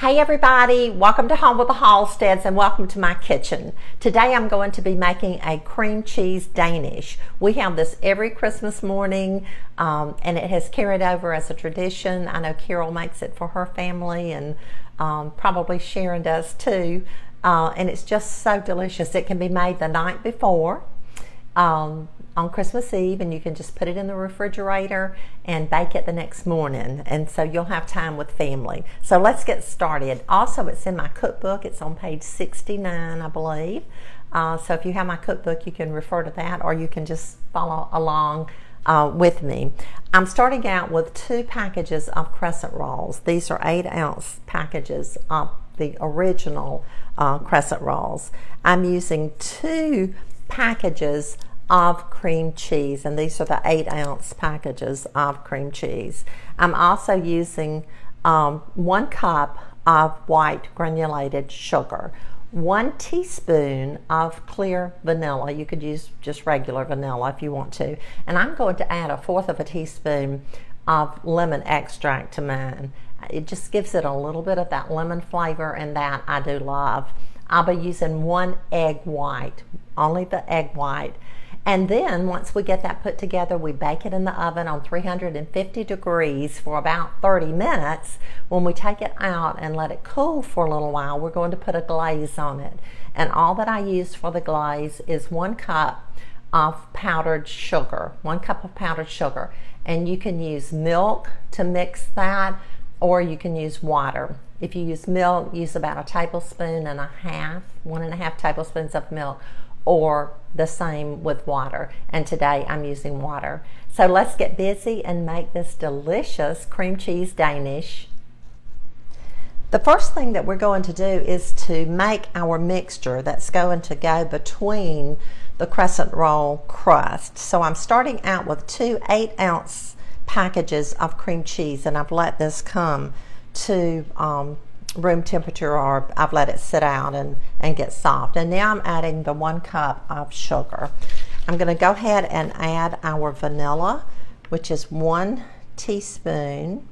Hey everybody, welcome to Home with the Halsteads and welcome to my kitchen. Today I'm going to be making a cream cheese Danish. We have this every Christmas morning and it has carried over as a tradition. I know Carol makes it for her family and probably Sharon does too. And it's just so delicious. It can be made the night before on Christmas Eve, and you can just put it in the refrigerator and bake it the next morning, and so you'll have time with family. So let's get started. Also, it's in my cookbook. It's on page 69, I believe. So if you have my cookbook, you can refer to that, or you can just follow along with me. I'm starting out with 2 packages of crescent rolls. These are 8-ounce packages of the original crescent rolls. I'm using 2 packages of cream cheese, and these are the 8-ounce packages of cream cheese. I'm also using 1 cup of white granulated sugar, 1 teaspoon of clear vanilla. You could use just regular vanilla if you want to, and I'm going to add 1/4 of a teaspoon of lemon extract to mine. It just gives it a little bit of that lemon flavor, and that I do love. I'll be using 1 egg white, only the egg white. And then once we get that put together, we bake it in the oven on 350 degrees for about 30 minutes. When we take it out and let it cool for a little while, we're going to put a glaze on it. And all that I use for the glaze is 1 cup of powdered sugar, 1 cup of powdered sugar. And you can use milk to mix that, or you can use water. If you use milk, use about 1.5 tablespoons, 1.5 tablespoons of milk, or the same with water, and today I'm using water. So let's get busy and make this delicious cream cheese Danish. The first thing that we're going to do is to make our mixture that's going to go between the crescent roll crust. So I'm starting out with 2 8-ounce packages of cream cheese, and I've let this come to room temperature, or I've let it sit out and get soft. And now I'm adding the 1 cup of sugar. I'm going to go ahead and add our vanilla, which is 1 teaspoon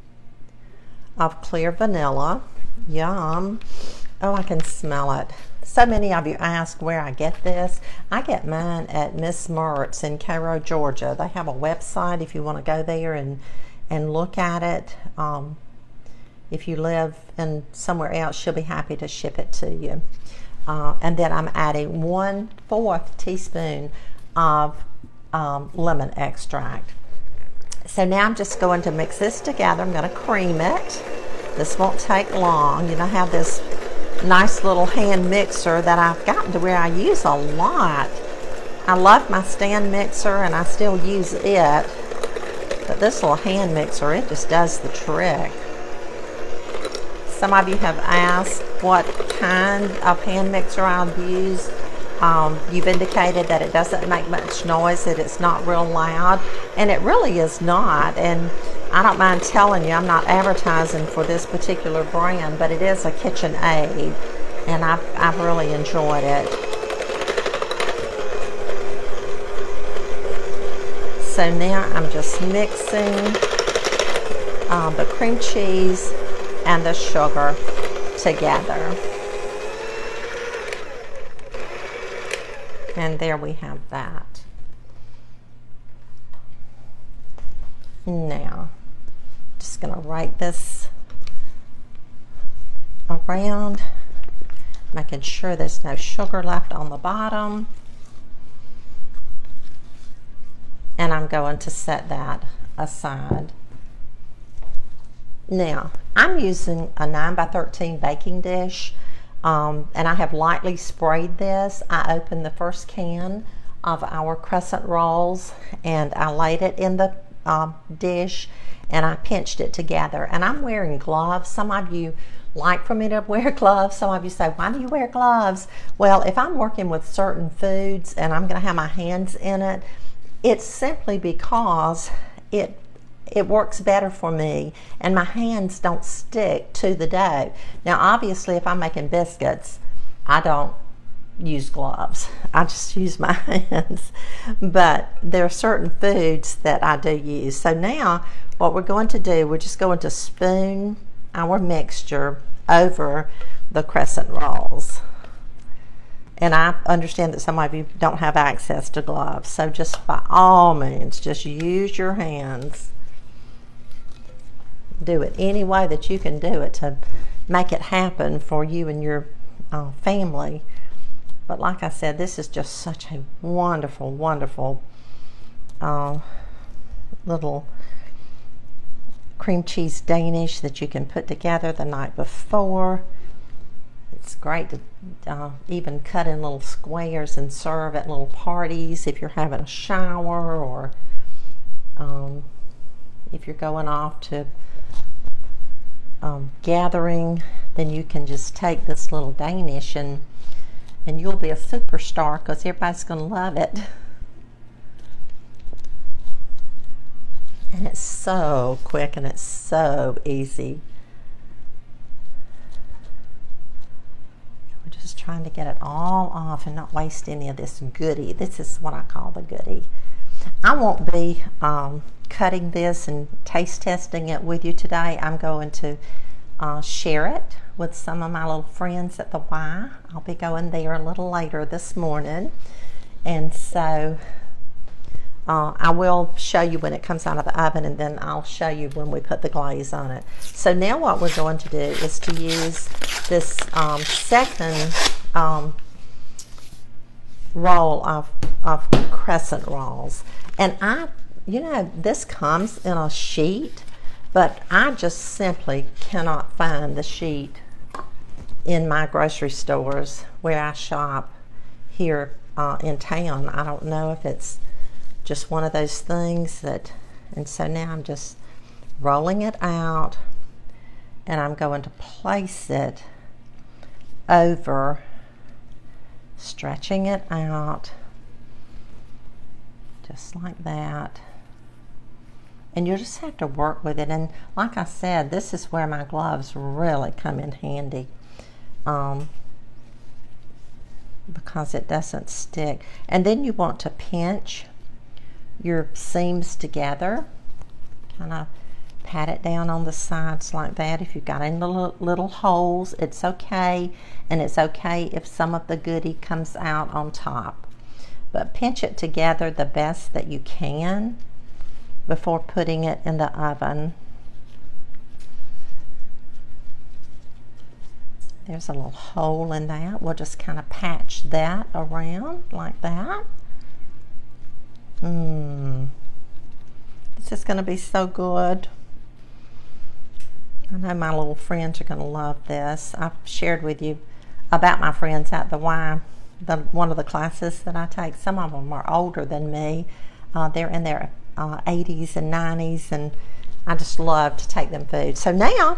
of clear vanilla. Yum. Oh, I can smell it. So many of you ask where I get this. I get mine at Miss Mertz in Cairo, Georgia. They have a website if you want to go there and look at it. If you live in somewhere else, she'll be happy to ship it to you. And then I'm adding 1/4 teaspoon of lemon extract. So now I'm just going to mix this together. I'm going to cream it. This won't take long. You know, I have this nice little hand mixer that I've gotten to where I use a lot. I love my stand mixer and I still use it, but this little hand mixer, it just does the trick. Some of you have asked what kind of hand mixer I'll use. You've indicated that it doesn't make much noise, that it's not real loud, and it really is not. And I don't mind telling you, I'm not advertising for this particular brand, but it is a KitchenAid, and I've really enjoyed it. So now I'm just mixing the cream cheese and the sugar together. And there we have that. Now, just going to rake this around, making sure there's no sugar left on the bottom. And I'm going to set that aside. Now, I'm using a 9x13 baking dish, and I have lightly sprayed this. I opened the first can of our crescent rolls, and I laid it in the dish, and I pinched it together. And I'm wearing gloves. Some of you like for me to wear gloves. Some of you say, why do you wear gloves? Well, if I'm working with certain foods and I'm going to have my hands in it, it's simply because it works better for me and my hands don't stick to the dough. Now obviously if I'm making biscuits, I don't use gloves. I just use my hands. But there are certain foods that I do use. So now what we're going to do, we're just going to spoon our mixture over the crescent rolls. And I understand that some of you don't have access to gloves, so just by all means, just use your hands. Do it any way that you can do it to make it happen for you and your family. But like I said, this is just such a wonderful, wonderful little cream cheese Danish that you can put together the night before. It's great to even cut in little squares and serve at little parties if you're having a shower, or if you're going off to gathering, then you can just take this little Danish and you'll be a superstar because everybody's going to love it. And it's so quick and it's so easy. We're just trying to get it all off and not waste any of this goodie. This is what I call the goodie. I won't be cutting this and taste testing it with you today. I'm going to share it with some of my little friends at the Y. I'll be going there a little later this morning, and so I will show you when it comes out of the oven, and then I'll show you when we put the glaze on it. So now what we're going to do is to use this second roll of crescent rolls. And you know, this comes in a sheet, but I just simply cannot find the sheet in my grocery stores where I shop here in town. I don't know if it's just one of those things that, and so now I'm just rolling it out, and I'm going to place it over, stretching it out just like that. And you just have to work with it. And like I said, this is where my gloves really come in handy, because it doesn't stick. And then you want to pinch your seams together, kind of pat it down on the sides like that. If you've got any little holes, it's okay. And it's okay if some of the goodie comes out on top. But pinch it together the best that you can before putting it in the oven. There's a little hole in that. We'll just kind of patch that around like that. This is going to be so good. I know my little friends are going to love this. I've shared with you about my friends at the Y, one of the classes that I take. Some of them are older than me. They're in their 80s and 90s, and I just love to take them food. So now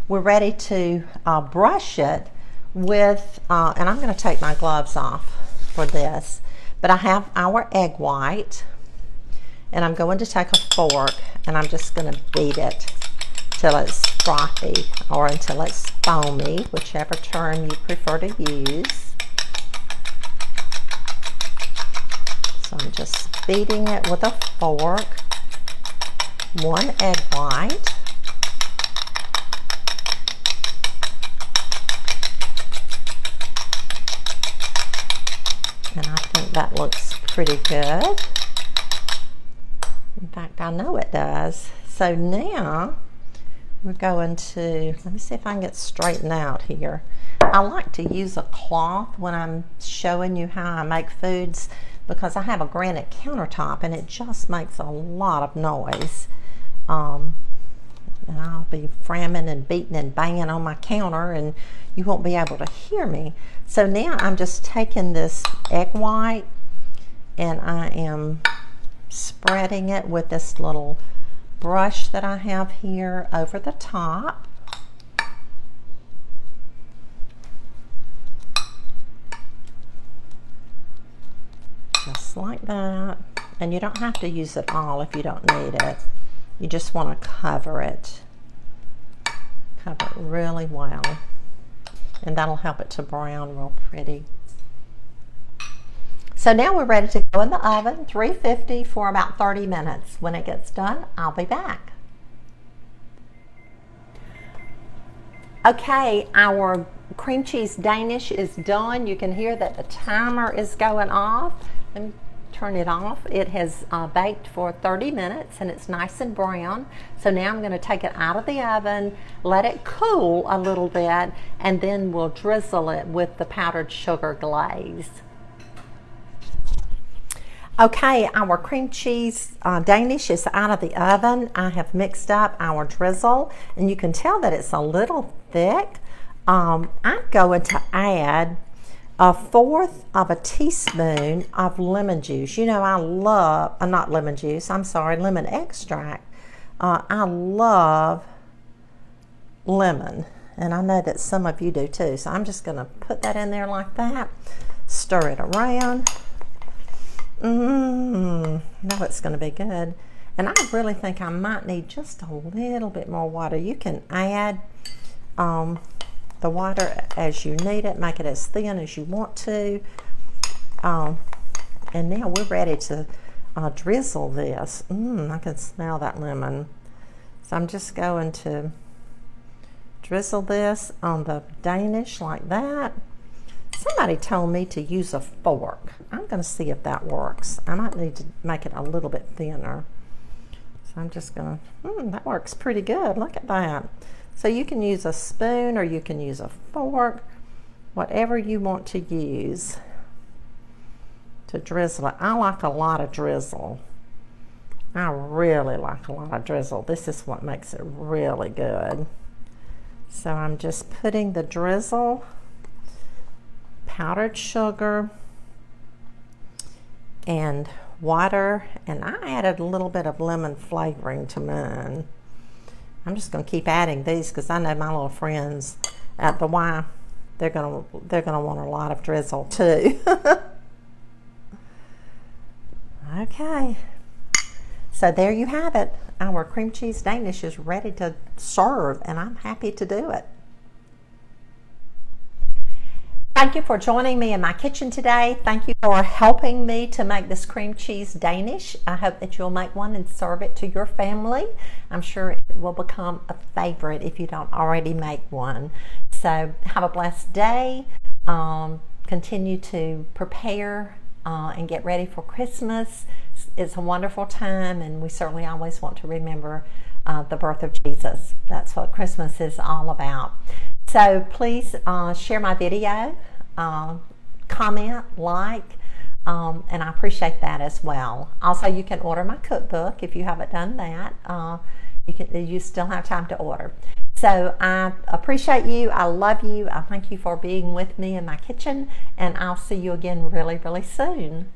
we're ready to brush it with, and I'm going to take my gloves off for this, but I have our egg white, and I'm going to take a fork and I'm just going to beat it till it's frothy or until it's foamy, whichever term you prefer to use. So I'm just beating it with a fork, one egg white, and I think that looks pretty good. In fact, I know it does. So now we're going to, let me see if I can get straightened out here. I like to use a cloth when I'm showing you how I make foods, because I have a granite countertop and it just makes a lot of noise. And I'll be framming and beating and banging on my counter and you won't be able to hear me. So now I'm just taking this egg white and I am spreading it with this little brush that I have here over the top. Just like that. And you don't have to use it all if you don't need it. You just want to cover it. Cover it really well. And that'll help it to brown real pretty. So now we're ready to go in the oven, 350 for about 30 minutes. When it gets done, I'll be back. Okay, our cream cheese Danish is done. You can hear that the timer is going off. Let me turn it off. It has baked for 30 minutes and it's nice and brown. So now I'm going to take it out of the oven, let it cool a little bit, and then we'll drizzle it with the powdered sugar glaze. Okay, our cream cheese Danish is out of the oven. I have mixed up our drizzle, and you can tell that it's a little thick. I'm going to add 1/4 of a teaspoon of lemon juice. You know, I love, not lemon juice, I'm sorry, lemon extract. I love lemon, and I know that some of you do too. So I'm just going to put that in there like that, stir it around. Now it's going to be good. And I really think I might need just a little bit more water. You can add the water as you need it, make it as thin as you want to. And now we're ready to drizzle this. I can smell that lemon. So I'm just going to drizzle this on the Danish like that. Somebody told me to use a fork. I'm going to see if that works. I might need to make it a little bit thinner. So I'm just going to, that works pretty good. Look at that. So you can use a spoon or you can use a fork, whatever you want to use to drizzle it. I like a lot of drizzle. I really like a lot of drizzle. This is what makes it really good. So I'm just putting the drizzle, powdered sugar, and water, and I added a little bit of lemon flavoring to mine. I'm just going to keep adding these because I know my little friends at the Y, they're gonna want a lot of drizzle too. Okay, so there you have it. Our cream cheese Danish is ready to serve, and I'm happy to do it. Thank you for joining me in my kitchen today. Thank you for helping me to make this cream cheese Danish. I hope that you'll make one and serve it to your family. I'm sure it will become a favorite if you don't already make one. So have a blessed day. Continue to prepare and get ready for Christmas. It's a wonderful time, and we certainly always want to remember the birth of Jesus. That's what Christmas is all about. So please share my video, comment, like, and I appreciate that as well. Also, you can order my cookbook if you haven't done that. You still have time to order. So I appreciate you. I love you. I thank you for being with me in my kitchen, and I'll see you again really, really soon.